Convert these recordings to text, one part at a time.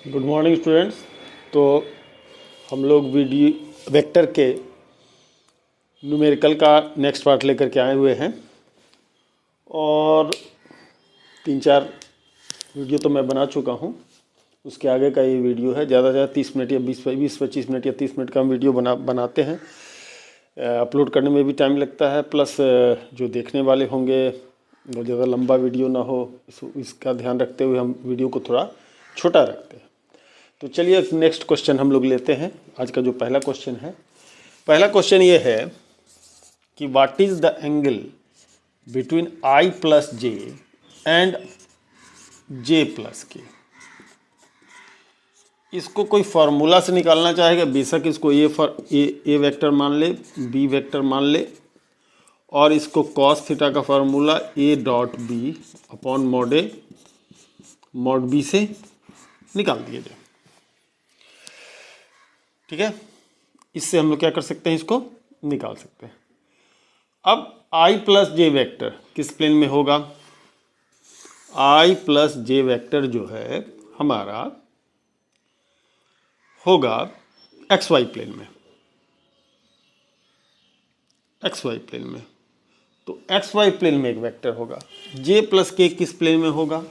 Good morning students. तो हम लोग वीडियो वेक्टर के न्यूमेरिकल का नेक्स्ट पार्ट लेकर के आए हुए हैं और 3-4 वीडियो तो मैं बना चुका हूँ। उसके आगे का ये वीडियो है। ज़्यादा से ज़्यादा 30 मिनट या 20-25 मिनट या 30 मिनट का हम वीडियो बनाते हैं। अपलोड करने में भी टाइम लगता है, प्लस जो देखने वाले होंगे वो ज़्यादा लंबा वीडियो ना हो, इसका ध्यान रखते हुए हम वीडियो को थोड़ा छोटा रखते हैं। तो चलिए नेक्स्ट क्वेश्चन हम लोग लेते हैं। आज का जो पहला क्वेश्चन है, पहला क्वेश्चन ये है कि what is the angle between I plus J and J plus के। इसको कोई फार्मूला से निकालना चाहेगा, बेशक इसको ए वेक्टर मान ले, बी वेक्टर मान ले, और इसको कॉस थीटा का formula A dot B upon mod B से निकाल दिया जाए। ठीक है, इससे हम लोग क्या कर सकते हैं, इसको निकाल सकते हैं। अब I प्लस जे वेक्टर किस प्लेन में होगा? I प्लस जे वेक्टर जो है हमारा होगा XY प्लेन में। XY प्लेन में, तो XY प्लेन में एक वेक्टर होगा। J प्लस के किस प्लेन में होगा?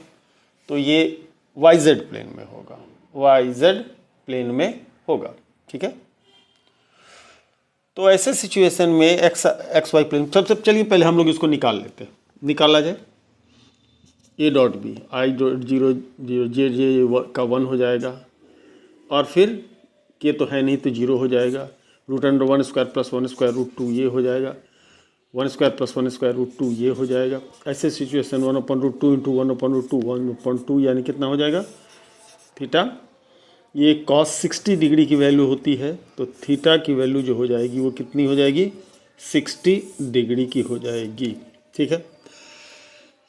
तो ये YZ प्लेन में होगा। YZ प्लेन में होगा। ठीक है, तो ऐसे सिचुएशन में XY प्लेन, सबसे चलिए पहले हम लोग इसको निकाल लेते हैं। निकाला जाए A dot B, I dot 0 0 J का 1 हो जाएगा, और फिर के तो है नहीं तो 0 हो जाएगा। Root under 1 square plus 1 square root 2 ये हो जाएगा। 1 स्क्वायर प्लस 1 स्क्वायर रूट 2 ये हो जाएगा। ऐसे सिचुएशन 1/√2 इंटू 1/√2 1/2 यानी कितना हो जाएगा थीटा। ये कॉस 60 डिग्री की वैल्यू होती है, तो थीटा की वैल्यू जो हो जाएगी वो कितनी हो जाएगी? 60 डिग्री की हो जाएगी। ठीक है,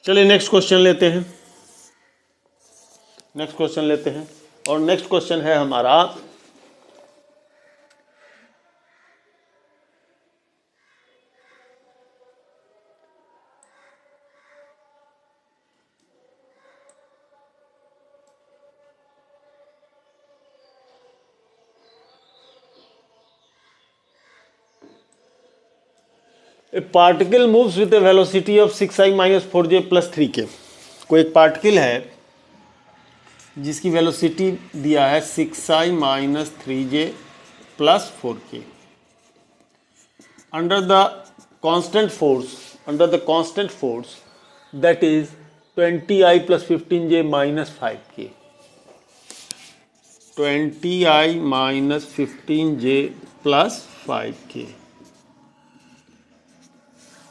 चलिए नेक्स्ट क्वेश्चन लेते हैं। नेक्स्ट क्वेश्चन लेते हैं और नेक्स्ट क्वेश्चन है हमारा ए particle moves with A velocity of 6i minus 4j plus 3k। कोई एक पार्टिकल है जिसकी वेलोसिटी दिया है 6i minus 3j plus 4k under the constant force that is 20i plus 15j minus 5k। 20i minus 15j plus 5k।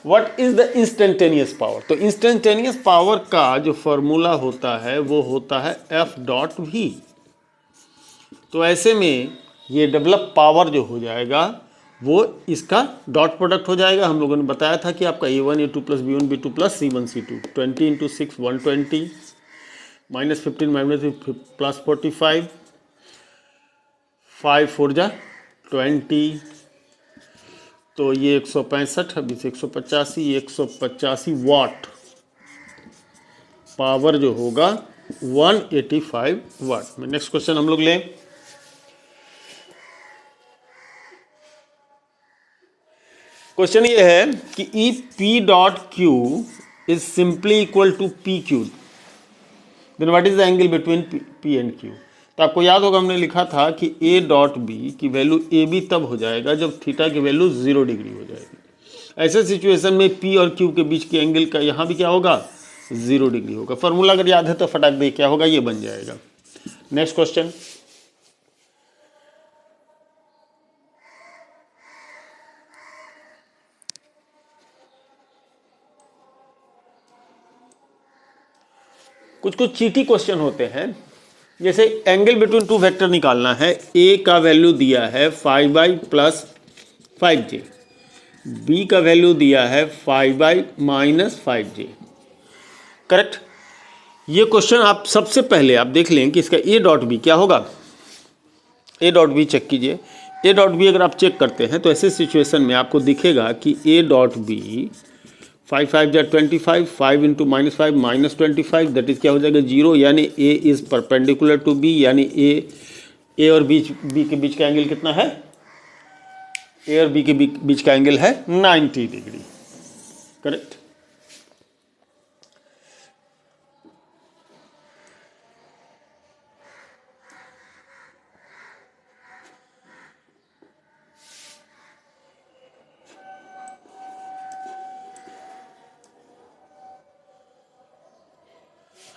What is the instantaneous power? तो instantaneous power का जो formula होता है वो होता है F डॉट V। तो ऐसे में ये डेवलप पावर जो हो जाएगा वो इसका डॉट प्रोडक्ट हो जाएगा। हम लोगों ने बताया था कि आपका A1 A2 plus B1 B2 plus C1 C2 20 into 6 120 minus 15 minus plus 45 5 4 जा 20, तो ये 165 अभी से 185 वाट पावर जो होगा 185 वाट में। नेक्स्ट क्वेश्चन हम लोग लें। क्वेश्चन ये है कि if P dot Q is simply equal to P Q, then what is the angle between P and Q. तो आपको याद होगा हमने लिखा था कि ए डॉट बी की वैल्यू ए बी तब हो जाएगा जब थीटा की वैल्यू 0 डिग्री हो जाएगी। ऐसे सिचुएशन में पी और क्यू के बीच के एंगल का यहाँ भी क्या होगा? 0 डिग्री होगा। फॉर्मूला अगर याद है तो फटाक दे क्या होगा, ये बन जाएगा। नेक्स्ट क्वेश्चन, कुछ चीटी क्वेश्चन होते हैं। जैसे एंगल बिटवीन टू वेक्टर निकालना है। ए का वैल्यू दिया है 5i प्लस 5j, बी का वैल्यू दिया है 5i माइनस 5j। करेक्ट। ये क्वेश्चन आप सबसे पहले आप देख लें कि इसका ए डॉट बी क्या होगा। ए डॉट बी चेक कीजिए। ए डॉट बी अगर आप चेक करते हैं तो ऐसे सिचुएशन में आपको दिखेगा कि ए डॉट बी 5 5 जा 25, 5 इंटू -5 -25, दैट इज क्या हो जाएगा 0, यानी ए इज परपेंडिकुलर टू बी, यानी ए और बी के बीच का एंगल कितना है, ए और बी के बीच का एंगल है 90 डिग्री, करेक्ट।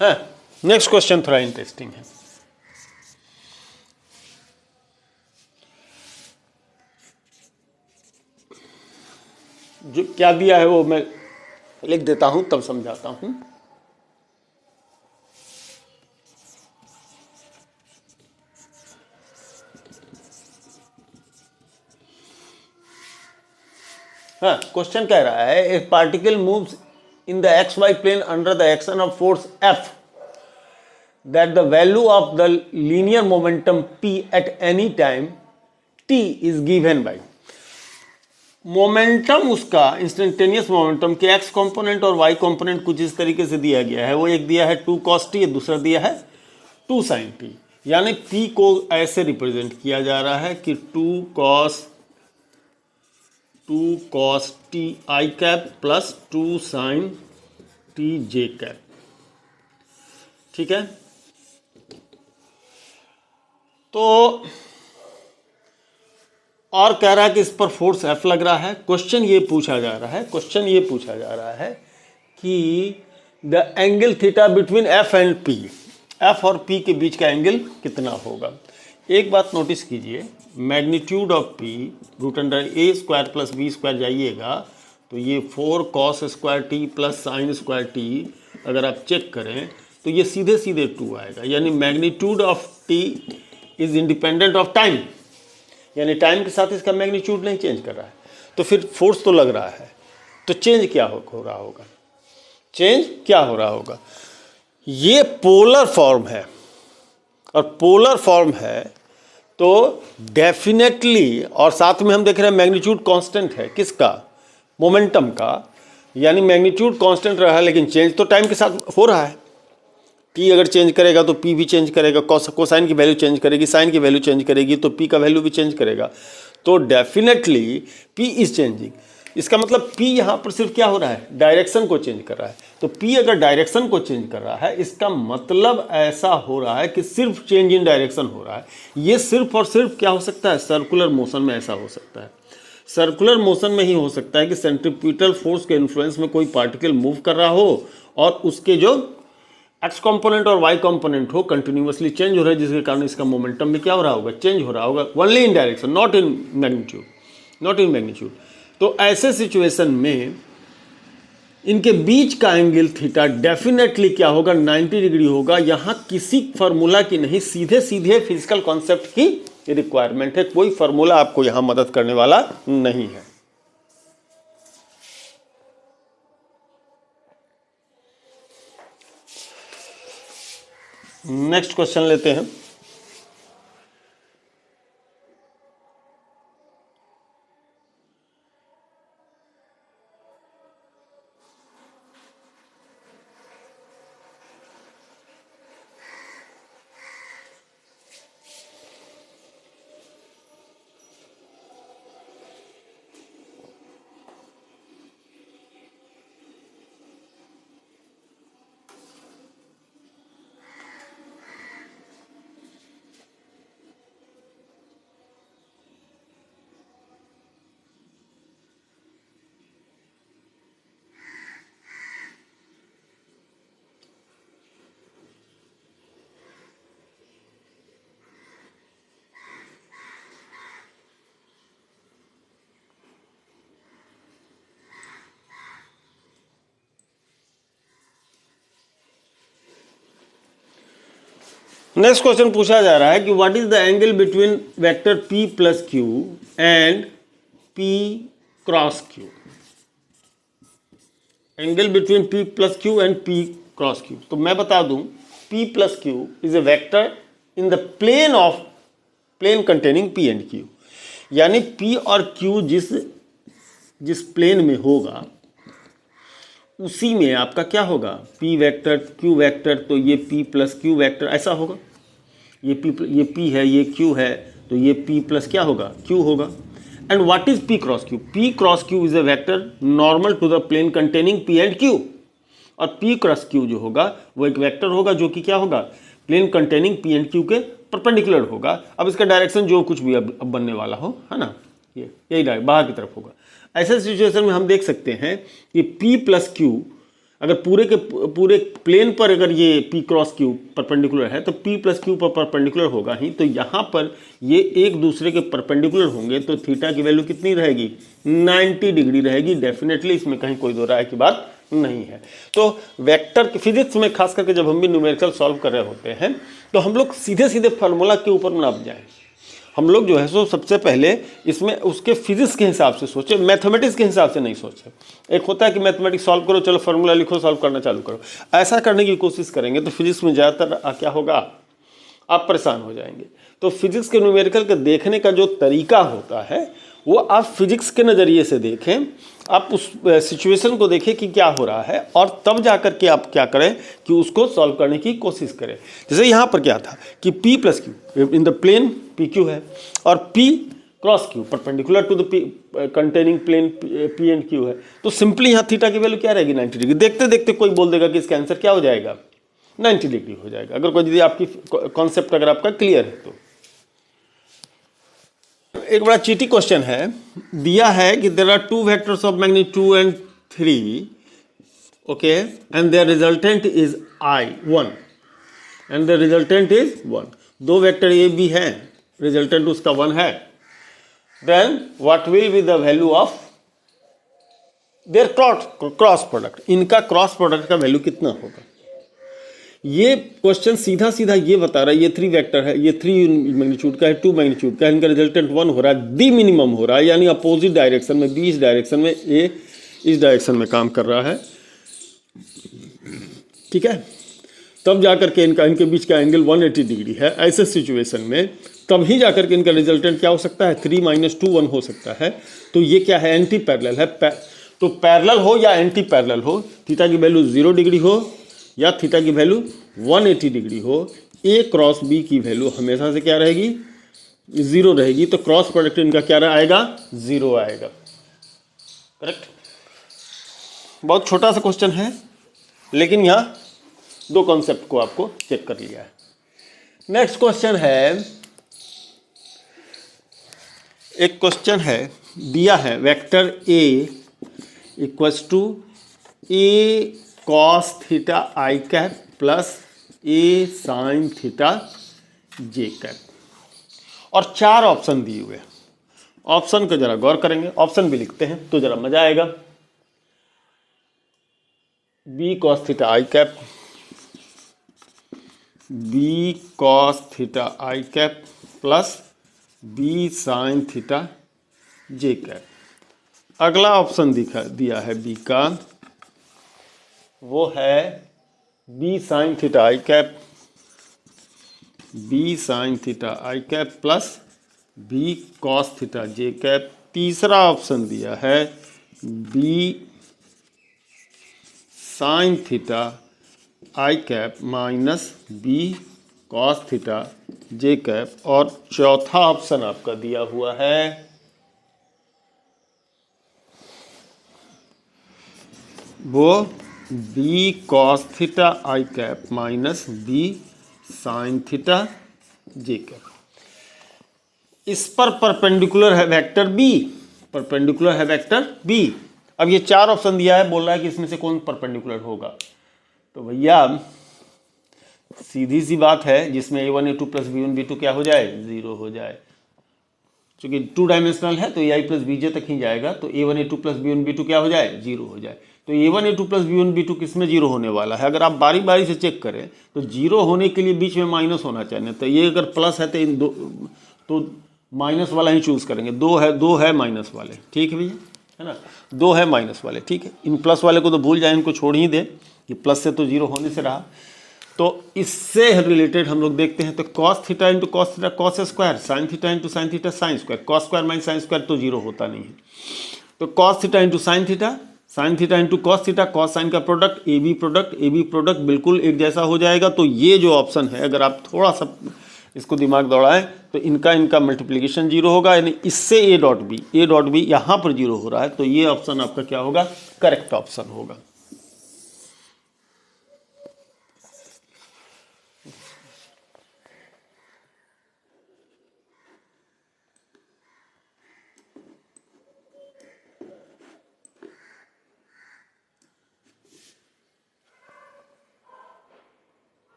हाँ, नेक्स्ट क्वेश्चन थोड़ा इंटरेस्टिंग है। जो क्या दिया है वो मैं लिख देता हूं, तब समझाता हूं। हाँ, क्वेश्चन कह रहा है ए particle moves in the xy plane under the action of force F, that the value of the linear momentum P at any time t is given by। Momentum उसका इंस्टेंटेनियस मोमेंटम के x component और Y component कुछ इस तरीके से दिया गया है। वो एक दिया है 2 cos t, दूसरा दिया है 2 sin t, यानी p को ऐसे रिप्रेजेंट किया जा रहा है कि 2 cos t i cap plus 2 sin t j cap, ठीक है। तो और कह रहा है कि इस पर फोर्स F लग रहा है। क्वेश्चन ये पूछा जा रहा है कि the angle theta between F and P, F और P के बीच का एंगल कितना होगा। एक बात नोटिस कीजिए, magnitude of P √a² plus b² जाइएगा तो ये 4 cos² t plus sin² t, अगर आप चेक करें तो ये सीधे सीधे 2 आएगा, यानी magnitude of t is independent of time, यानी टाइम के साथ इसका मैग्नीट्यूड नहीं चेंज कर रहा है। तो फिर फोर्स तो लग रहा है, तो चेंज क्या हो रहा होगा, ये पोलर फॉर्म है, और पोलर फॉर्म है तो डेफिनेटली, और साथ में हम देख रहे हैं मैग्नीट्यूड कांस्टेंट है, किसका, मोमेंटम का, यानी मैग्नीट्यूड कांस्टेंट रहा है लेकिन चेंज तो टाइम के साथ हो रहा है। p अगर चेंज करेगा तो p भी चेंज करेगा, कोसाइन की वैल्यू चेंज करेगी, साइन की वैल्यू चेंज करेगी, तो p का वैल्यू भी चेंज करेगा, तो डेफिनेटली p इज चेंजिंग। इसका मतलब p यहाँ पर सिर्फ क्या हो रहा है, डायरेक्शन को चेंज कर रहा है। तो p अगर डायरेक्शन को चेंज कर रहा है, इसका मतलब ऐसा हो रहा है कि सिर्फ चेंज इन डायरेक्शन हो रहा है। ये सिर्फ और सिर्फ क्या हो सकता है, सर्कुलर मोशन में ऐसा हो सकता है। सर्कुलर मोशन में ही हो सकता है कि सेंट्रीपिटल फोर्स के इन्फ्लुएंस में कोई पार्टिकल मूव कर रहा हो और उसके जो एक्स कंपोनेंट और वाई कंपोनेंट हो कंटिन्यूअसली चेंज हो रहा है, जिसके कारण इसका मोमेंटम भी क्या हो रहा होगा, चेंज हो रहा होगा, only in direction, not in magnitude. तो ऐसे सिचुएशन में इनके बीच का एंगल थीटा डेफिनेटली क्या होगा, 90 डिग्री होगा। यहां किसी फार्मूला की नहीं, सीधे सीधे फिजिकल कॉन्सेप्ट की रिक्वायरमेंट है, कोई फार्मूला आपको यहां मदद करने वाला नहीं है। नेक्स्ट क्वेश्चन लेते हैं। नेक्स्ट क्वेश्चन पूछा जा रहा है कि what is the angle between vector p plus Q and p cross Q. Angle between p plus Q and p cross Q. तो मैं बता दूं p plus Q is a vector in the plane containing p and q, यानी p और q जिस plane में होगा उसी में आपका क्या होगा, p वेक्टर q वेक्टर, तो ये p प्लस q वेक्टर ऐसा होगा। ये p है, ये q है, तो ये p प्लस क्या होगा, q होगा। And what is p cross q? p cross q is a vector normal to the plane containing p and q। और p क्रॉस q जो होगा वो एक वेक्टर होगा जो कि क्या होगा, plane containing p and q के परपेंडिकुलर होगा। अब इसका डायरेक्शन जो कुछ भी अब बनने वाला हो, है ना, ये यही डायरेक्ट बाहर की तरफ होगा। ऐसे सिचुएशन में हम देख सकते हैं कि p प्लस q अगर पूरे के पूरे प्लेन पर अगर ये p क्रॉस q परपेंडिकुलर है तो p प्लस q पर परपेंडिकुलर होगा ही, तो यहाँ पर ये एक दूसरे के परपेंडिकुलर होंगे, तो थीटा की वैल्यू कितनी रहेगी, 90 डिग्री रहेगी डेफिनेटली, इसमें कहीं कोई दो राय की बात नहीं है। तो वेक्टर की फिजिक्स में खास करके जब हम भी न्यूमेरिकल सॉल्व कर रहे होते हैं तो हम लोग सीधे सीधे फार्मूला के ऊपर ना जाएं, हम लोग जो है सो सबसे पहले इसमें उसके फिजिक्स के हिसाब से सोचे, मैथमेटिक्स के हिसाब से नहीं सोचे। एक होता है कि मैथमेटिक्स सॉल्व करो, चलो फार्मूला लिखो, सॉल्व करना चालू करो, ऐसा करने की कोशिश करेंगे तो फिजिक्स में ज़्यादातर क्या होगा, आप परेशान हो जाएंगे। तो फिजिक्स के न्यूमेरिकल के देखने का जो तरीका होता है वो आप फिजिक्स के नज़रिए से देखें, आप उस सिचुएशन को देखें कि क्या हो रहा है, और तब जाकर के आप क्या करें कि उसको सॉल्व करने की कोशिश करें। जैसे यहाँ पर क्या था कि p plus Q in the plane P Q है और p cross Q perpendicular to the containing plane p and q है, तो सिंपली यहाँ थीटा की वैल्यू क्या रहेगी, 90 डिग्री। देखते देखते कोई बोल देगा कि इसका आंसर क्या हो जाएगा, 90 डिग्री हो जाएगा, अगर कोई यदि आपकी कॉन्सेप्ट अगर आपका क्लियर है तो। एक बड़ा चीटी क्वेश्चन है, दिया है कि there are two vectors of magnitude 2 and 3, okay, and their resultant is i1 and the resultant is 1। दो वेक्टर ए बी है, रिजल्टेंट उसका 1 है, then what will be the value of their cross product, इनका cross product का value कितना होगा। ये question सीधा सीधा ये बता रहा है, ये 3 वेक्टर है, ये 3 मैग्नीट्यूड का है, 2 मैग्नीट्यूड का है, इनका रिजल्टेंट 1 हो रहा है, डी मिनिमम हो रहा है, यानी अपोजिट डायरेक्शन में, बी इस डायरेक्शन में, ए इस डायरेक्शन में काम कर रहा है, ठीक है। तब जाकर के इनके बीच का एंगल 180 डिग्री है। ऐसे सिचुएशन में तभी जाकर के इनका रिजल्टेंट क्या हो सकता है, 3 - 2 1 हो सकता है। तो ये क्या है, एंटी पैरेलल है। तो पैरेलल हो या एंटी पैरेलल हो, थीटा की वैल्यू 0 डिग्री हो या थीटा की वैल्यू 180 डिग्री हो, ए क्रॉस बी की वैल्यू हमेशा से क्या रहेगी, 0 रहेगी। तो क्रॉस प्रोडक्ट इनका क्या आएगा, 0 आएगा, करेक्ट। बहुत छोटा सा क्वेश्चन है, लेकिन यहाँ 2 कॉन्सेप्ट को आपको चेक कर लिया है। नेक्स्ट क्वेश्चन है, एक क्वेश्चन है दिया है, vector A equals to A cos theta I cap plus A sine theta J cap, और 4 ऑप्शन दिए हुए हैं। ऑप्शन को जरा गौर करेंगे, ऑप्शन भी लिखते हैं तो जरा मजा आएगा। बी कॉस थीटा आई कैप, बी कॉस थीटा आई cap plus b sine theta जे कैप। अगला ऑप्शन दिया है बी का, वो है बी साइन थीटा आई कैप, बी साइन थीटा आई cap plus b cos theta जे कैप। तीसरा ऑप्शन दिया है बी साइन थीटा आई cap minus b cos theta जे cap, और चौथा ऑप्शन आपका दिया हुआ है वो बी कॉस थीटा आई cap minus b sine theta जे कैप। इस पर परपेंडिकुलर है वेक्टर बी, परपेंडिकुलर है वेक्टर बी। अब ये 4 ऑप्शन दिया है, बोल रहा है कि इसमें से कौन परपेंडिकुलर होगा। तो भैया सीधी सी बात है, जिसमें a1 a2 plus b1 b2 क्या हो जाए, 0 हो जाए। चूंकि 2 डायमेंशनल है तो ai प्लस bj तक ही जाएगा, तो a1 a2 plus b1 b2 क्या हो जाए, 0 हो जाए। तो a1 a2 plus b1 b2 किस में 0 होने वाला है, अगर आप बारी बारी से चेक करें तो 0 होने के लिए बीच में माइनस होना चाहिए। तो ये अगर प्लस है तो इन दो तो माइनस वाला ही चूज करेंगे। 2 है माइनस वाले, ठीक है भैया, है ना, 2 है माइनस वाले, ठीक है। इन प्लस वाले को तो भूल जाए, इनको छोड़ ही दे, कि प्लस से तो 0 होने से रहा। तो इससे रिलेटेड हम लोग देखते हैं, तो cos theta into cos theta cos square, sine theta into sine theta sine square, cos square minus sine square तो 0 होता नहीं है। तो cos theta into sine theta sine theta into cos theta, cos sine का product, A B product बिल्कुल एक जैसा हो जाएगा। तो ये जो ऑप्शन है, अगर आप थोड़ा सा इसको दिमाग दौड़ाएं तो इनका मल्टीप्लिकेशन जीरो होगा, यानी इससे ए डॉट बी यहाँ पर जीरो हो रहा है, तो ये ऑप्शन आपका क्या होगा, करेक्ट ऑप्शन होगा।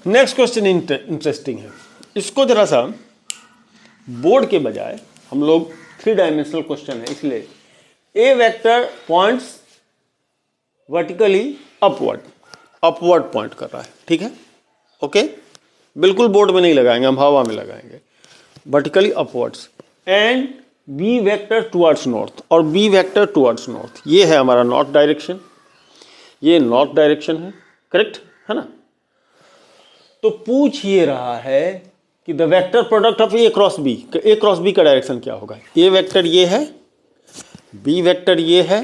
नेक्स्ट क्वेश्चन इंटरेस्टिंग है, इसको जरा सा बोर्ड के बजाय हम लोग 3 डायमेंशनल क्वेश्चन है, इसलिए a vector points vertically upward point कर रहा है, ठीक है, ओके, बिल्कुल बोर्ड में नहीं लगाएंगे, हम हवा में लगाएंगे, vertically upwards, and B vector towards north और बी वेक्टर टुवर्ड्स नॉर्थ, ये है हमारा नॉर्थ डायरेक्शन, ये नॉर्थ डायरेक्शन है, करेक्ट है ना। तो पूछ ये रहा है कि the vector product of A cross B का डायरेक्शन क्या होगा। ए वेक्टर ये है, बी वेक्टर ये है,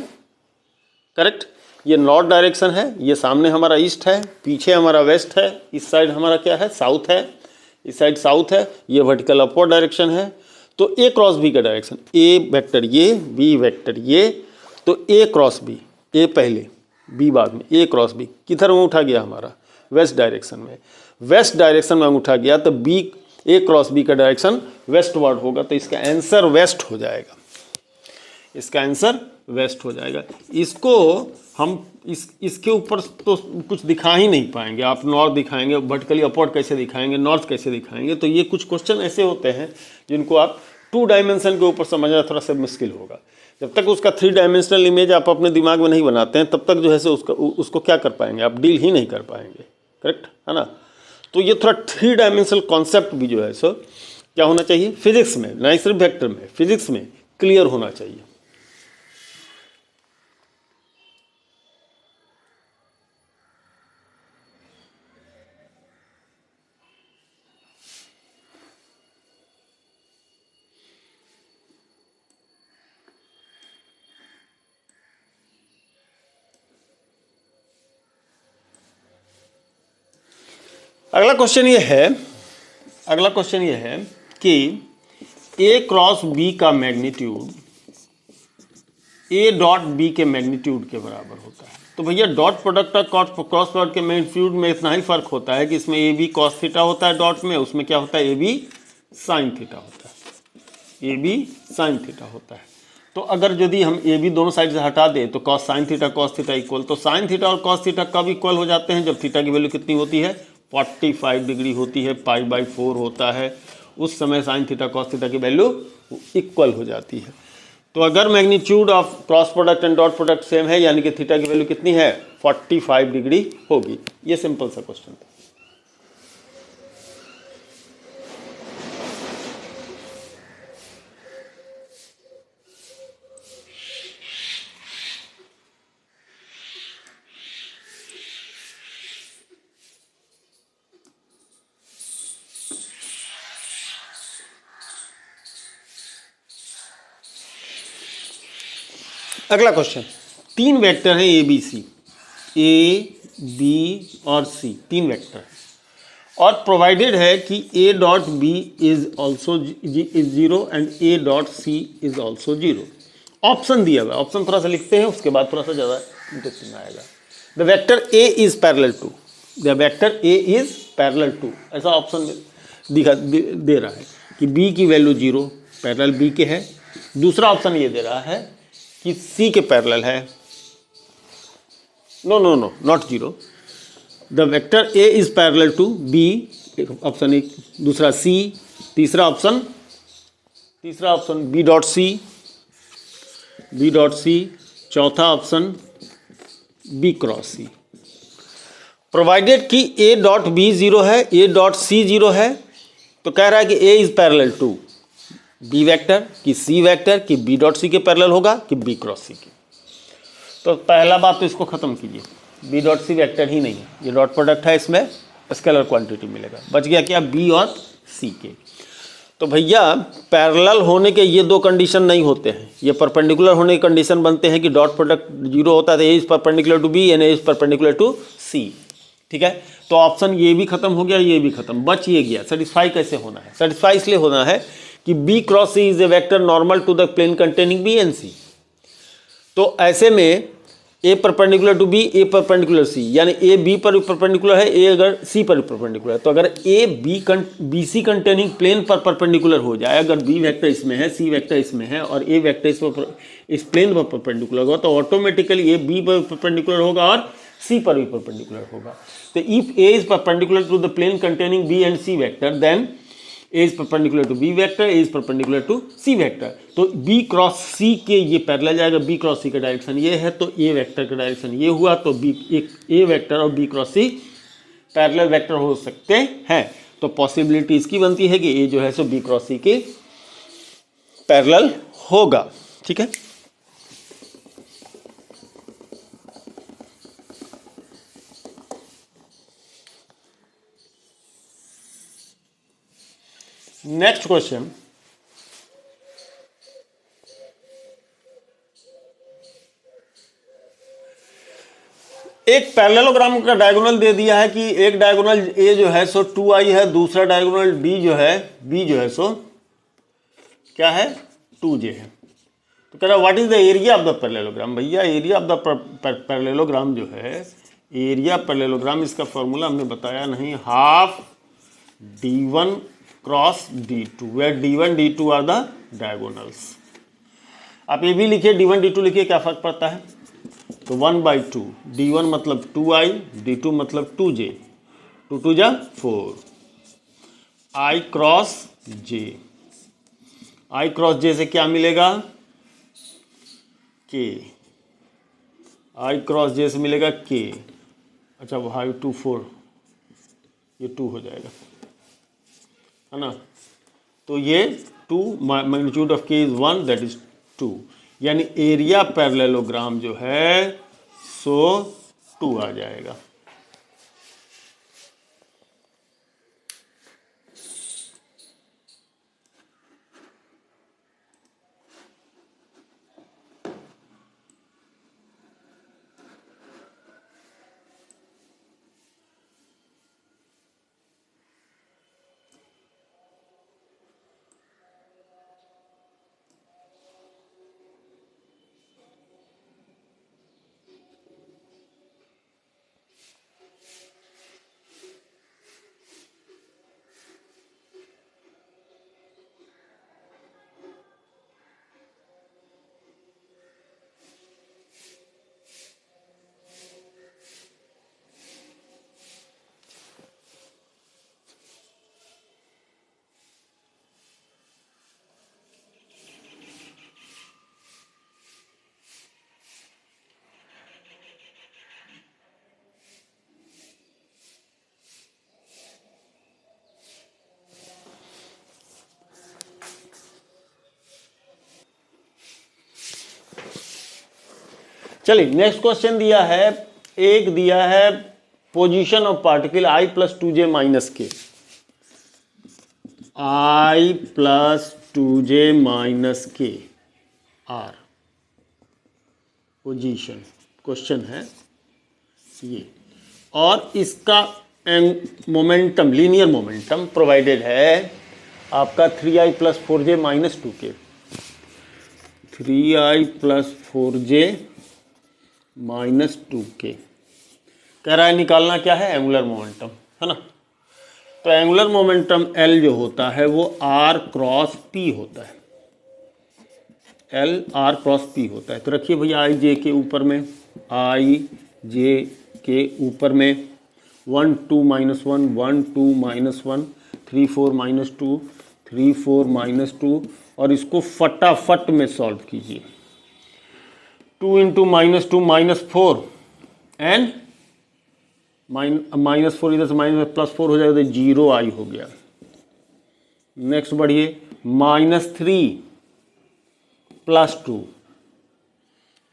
करेक्ट, ये नॉर्थ डायरेक्शन है, ये सामने हमारा ईस्ट है, पीछे हमारा वेस्ट है, इस साइड हमारा क्या है, साउथ है, इस साइड साउथ है, ये वर्टिकल अपवर्ड डायरेक्शन है। तो ए क्रॉस बी का डायरेक्शन, ए वेक्टर ये, बी वेक्टर ये, तो ए क्रॉस बी, ए पहले बी बाद में, ए क्रॉस बी किधर में उठा गया, हमारा वेस्ट डायरेक्शन में, वेस्ट डायरेक्शन में उठा गया, तो बी ए क्रॉस बी का डायरेक्शन वेस्टवर्ड होगा, तो इसका आंसर वेस्ट हो जाएगा, इसका आंसर वेस्ट हो जाएगा। इसको हम इसके ऊपर तो कुछ दिखा ही नहीं पाएंगे, आप नॉर्थ दिखाएंगे, वर्टिकली अपवर्ड कैसे दिखाएंगे, नॉर्थ कैसे दिखाएंगे, तो ये कुछ क्वेश्चन ऐसे होते हैं जिनको आप 2 डायमेंशन के ऊपर समझना थोड़ा सा मुश्किल होगा। जब तक उसका 3 डायमेंशनल इमेज आप अपने दिमाग में नहीं बनाते हैं, तब तक जो है सो उसको क्या कर पाएंगे, आप डील ही नहीं कर पाएंगे, करेक्ट है ना। तो ये थोड़ा 3 डायमेंशनल कॉन्सेप्ट भी जो है सो क्या होना चाहिए, फिजिक्स में, ना सिर्फ वेक्टर में, फिजिक्स में क्लियर होना चाहिए। अगला क्वेश्चन ये है कि ए क्रॉस बी का मैग्नीट्यूड ए डॉट बी के मैग्नीट्यूड के बराबर होता है। तो भैया डॉट प्रोडक्ट और क्रॉस प्रोडक्ट के मैग्नीट्यूड में इतना ही फर्क होता है कि इसमें ए बी कॉस थीटा होता है डॉट में, उसमें क्या होता है, ए बी साइन थीटा होता है, ए बी साइन थीटा होता है। तो अगर यदि हम ए बी दोनों साइड से हटा दें तो कॉस साइन थीटा इक्वल, तो साइन थीटा और कॉस थीटा कब इक्वल हो जाते हैं, जब थीटा की वैल्यू कितनी होती है, 45 डिग्री होती है, π/4 होता है, उस समय साइन थीटा कॉस थीटा की वैल्यू इक्वल हो जाती है। तो अगर magnitude of cross product and dot product same है, यानी कि थीटा की वैल्यू कितनी है, 45 डिग्री होगी। ये सिंपल सा क्वेश्चन था। अगला क्वेश्चन, 3 वेक्टर हैं ए बी सी, ए बी और सी 3 वेक्टर हैं, और प्रोवाइडेड है कि A dot B is also is 0 and A dot C is also 0। Option दिया हुआ है, ऑप्शन थोड़ा सा लिखते हैं, उसके बाद थोड़ा सा ज़्यादा इंटरेस्टिंग आएगा। The vector A is parallel to, the vector A is parallel to, ऐसा ऑप्शन दे रहा है कि बी की वैल्यू 0 पैरेलल बी के है। दूसरा ऑप्शन ये दे रहा है कि सी के पैरेलल है, no not 0, the vector A is parallel to B, option 1, दूसरा सी, तीसरा ऑप्शन बी डॉट सी, चौथा option B cross C. Provided कि ए डॉट बी 0 है, ए डॉट सी 0 है, तो कह रहा है कि a is parallel to b vector, कि सी वेक्टर, कि बी डॉट सी के पैरेलल होगा, कि बी क्रॉस सी के। तो पहला बात तो इसको खत्म कीजिए, बी डॉट सी वेक्टर ही नहीं है, ये डॉट प्रोडक्ट है, इसमें स्केलर क्वांटिटी मिलेगा। बच गया क्या, बी और सी के। तो भैया पैरेलल होने के ये दो कंडीशन नहीं होते हैं, ये परपेंडिकुलर होने के कंडीशन बनते हैं कि डॉट प्रोडक्ट जीरो होता है, तो a is perpendicular to b and a is perpendicular to c. ठीक है, तो ऑप्शन ये भी खत्म हो गया, ये भी खत्म, बच ये गया। सेटिस्फाई कैसे होना है, सेटिस्फाई इसलिए होना है कि b cross c is a vector normal to the plane containing B and c. तो ऐसे में a perpendicular to b, a perpendicular c, यानी ए बी पर परपेंडिकुलर है, ए अगर सी पर परपेंडिकुलर है, तो अगर A B C containing plane पर परपेंडिकुलर हो जाए, अगर बी वेक्टर इसमें है, सी वेक्टर इसमें है और ए वेक्टर इस प्लेन पर परपेंडिकुलर होगा, तो ऑटोमेटिकली ए बी पर परपेंडिकुलर होगा और सी पर भी परपेंडिकुलर होगा। तो if A is perpendicular to the plane containing B and C vector, then A is perpendicular to B vector, A is perpendicular to C vector। तो B cross C के ये parallel जाएगा, B cross C का direction ये है, तो A vector का direction ये हुआ, तो B एक A वेक्टर और B cross C parallel vector हो सकते हैं। तो पॉसिबिलिटी इसकी बनती है कि A जो है सो B क्रॉस C के पैरेलल होगा। ठीक है, नेक्स्ट क्वेश्चन, एक पैरेललोग्राम का डायगोनल दे दिया है कि एक डायगोनल ए जो है सो 2i है, दूसरा डायगोनल बी जो है सो क्या है 2j है। तो कह रहा what is the area of the parallelogram. भैया एरिया ऑफ द पैरेललोग्राम जो है, एरिया पैरेललोग्राम, इसका फॉर्मूला हमने बताया नहीं, half d1 cross d2, where d1 d2 are the diagonals. आप ये भी लिखिए, d1 d2 लिखिए, क्या फर्क पड़ता है, तो 1/2, d1 मतलब 2i, d2 मतलब 2j, 2 2 जा 4, i cross j, i cross j से क्या मिलेगा k, i क्रॉस j से मिलेगा k। अच्छा भाई 2 4, ये 2 हो जाएगा, है ना, तो ये 2 magnitude of k is 1, that is 2, यानी एरिया पैरेललोग्राम जो है सो 2 आ जाएगा। चलिए नेक्स्ट क्वेश्चन दिया है, एक दिया है position of particle i plus 2j minus के, i प्लस 2j माइनस के आर पोजीशन क्वेश्चन है ये, और इसका मोमेंटम, लीनियर मोमेंटम प्रोवाइडेड है आपका 3i plus 4j minus 2k, 3i plus 4j minus 2k। कह रहा है निकालना क्या है, एंगुलर मोमेंटम, है ना। तो एंगुलर मोमेंटम L जो होता है वो R क्रॉस P होता है, L R क्रॉस P होता है। तो रखिए भैया i j के ऊपर में, i j के ऊपर में 1 2 -1 1 2 -1 3 4 -2 3 4 -2, और इसको फटाफट में सॉल्व कीजिए। 2 इंटू -2 -4 एंड -4 इधर से +4 हो जाएगा, तो 0i हो गया। नेक्स्ट बढ़िए, -3 +2,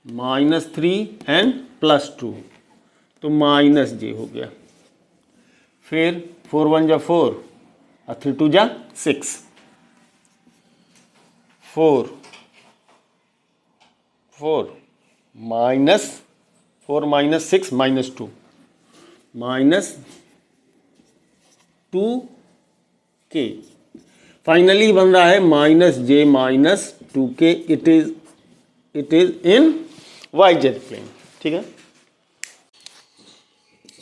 -3 एंड +2, तो -j हो गया। फिर 4 1 जा 4 और 3 2 जा 6, 4 4 minus 4 minus 6 minus 2 minus 2k, finally बन रहा है minus j minus 2k। It is in yz plane. ठीक है,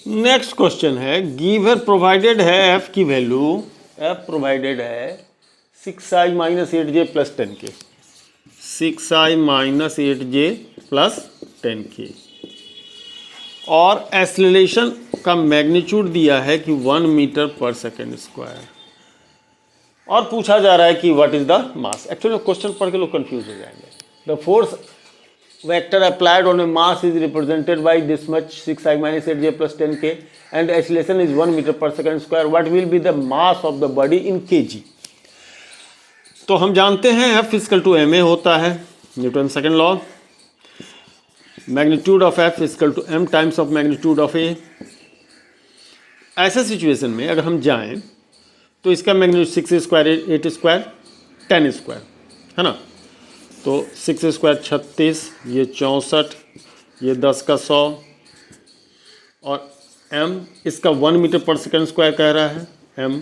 नेक्स्ट क्वेश्चन है गिवन प्रोवाइडेड है f की वैल्यू, f प्रोवाइडेड है 6i minus 8j plus 10k, 6i minus 8j plus 10k, और एक्सेलरेशन का मैग्नीट्यूड दिया है कि 1 मीटर पर सेकेंड स्क्वायर, और पूछा जा रहा है कि what is the mass. Actually question पढ़ के लोग कंफ्यूज हो जाएंगे। The force vector applied on a mass is represented by this much 6i minus 8j plus 10k and acceleration is 1 metre per second square, what will be the mass of the body in kg। तो हम जानते हैं F equal to ma होता है, Newton second law. Magnitude of F equal to m times of magnitude of A। ऐसे situation में अगर हम जाएं तो इसका मैग्नीट्यूड 6 स्क्वायर 8 स्क्वायर 10 स्क्वायर है ना, तो 6 स्क्वायर 36, ये 64, ये 10 का 100, और m इसका 1 मीटर पर सेकेंड स्क्वायर कह रहा है m,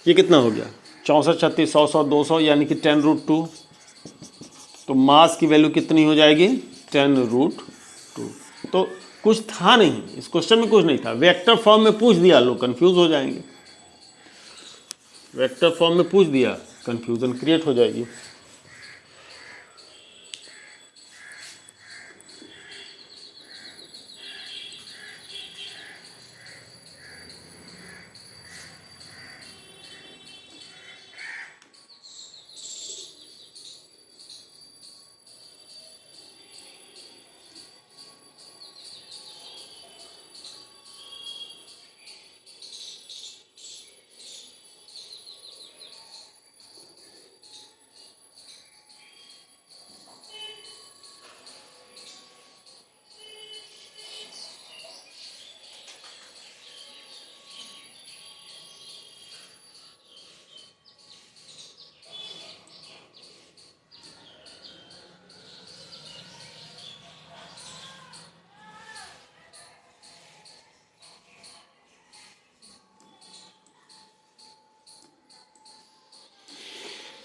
ये कितना हो गया 64 36 100 100 200 यानी कि 10√2। तो मास की वैल्यू कितनी हो जाएगी 10√2। तो कुछ था नहीं इस क्वेश्चन में, कुछ नहीं था, वेक्टर फॉर्म में पूछ दिया, लोग कंफ्यूज हो जाएंगे। वेक्टर फॉर्म में पूछ दिया, कंफ्यूजन क्रिएट हो जाएगी।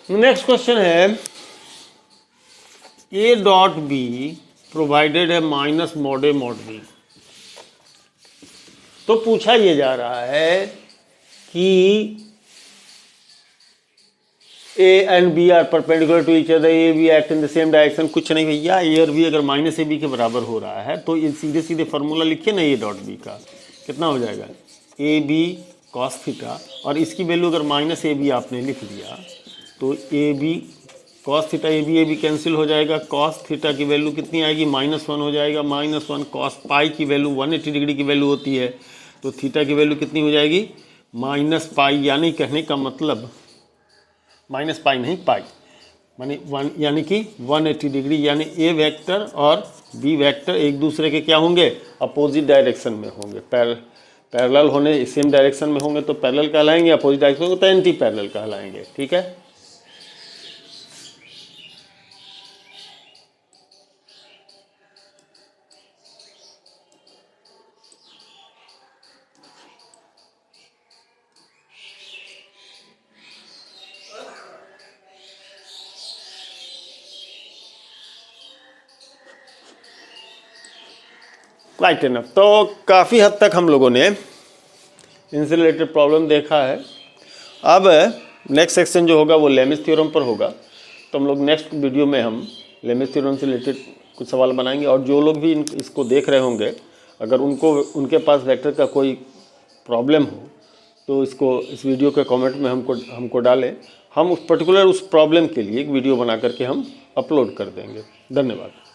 नेक्स्ट क्वेश्चन है A डॉट बी प्रोवाइडेड है minus mod A mod B. तो पूछा ये जा रहा है कि A and B are perpendicular to each other, A B act in the same direction. कुछ नहीं भैया, A और B अगर माइनस AB के बराबर हो रहा है तो ये सीधे सीधे फार्मूला लिखिए ना A डॉट बी का, कितना हो जाएगा AB कॉस थीटा, और इसकी वैल्यू अगर माइनस AB आपने लिख दिया तो AB cos theta AB cancel हो जाएगा, कॉस थीटा की वैल्यू कितनी आएगी -1 हो जाएगा, -1 कॉस पाई की वैल्यू 180 डिग्री की वैल्यू होती है, तो थीटा की वैल्यू कितनी हो जाएगी -पाई। यानी कहने का मतलब माइनस पाई नहीं पाई, माने यानी कि 180 डिग्री, यानी A वेक्टर और B वेक्टर एक दूसरे के क्या होंगे अपोजिट डायरेक्शन में होंगे, पैरेलल होने सेम डायरेक्शन में होंगे तो पैरेलल कहलाएंगे, अपोजिट डायरेक्शन होंगे तो एंटी पैरेलल कहलाएंगे। ठीक है, राइट इनफ। तो काफ़ी हद तक हम लोगों ने इनसे रिलेटेड प्रॉब्लम देखा है। अब नेक्स्ट सेक्शन जो होगा वो लेमिस थ्योरम पर होगा, तो हम लोग नेक्स्ट वीडियो में हम लेमिस थ्योरम से रिलेटेड कुछ सवाल बनाएंगे। और जो लोग भी इसको देख रहे होंगे, अगर उनके पास वेक्टर का कोई प्रॉब्लम हो तो इस वीडियो के कमेंट में हमको डालें, हम उस प्रॉब्लम के लिए एक वीडियो बना करके हम अपलोड कर देंगे। धन्यवाद।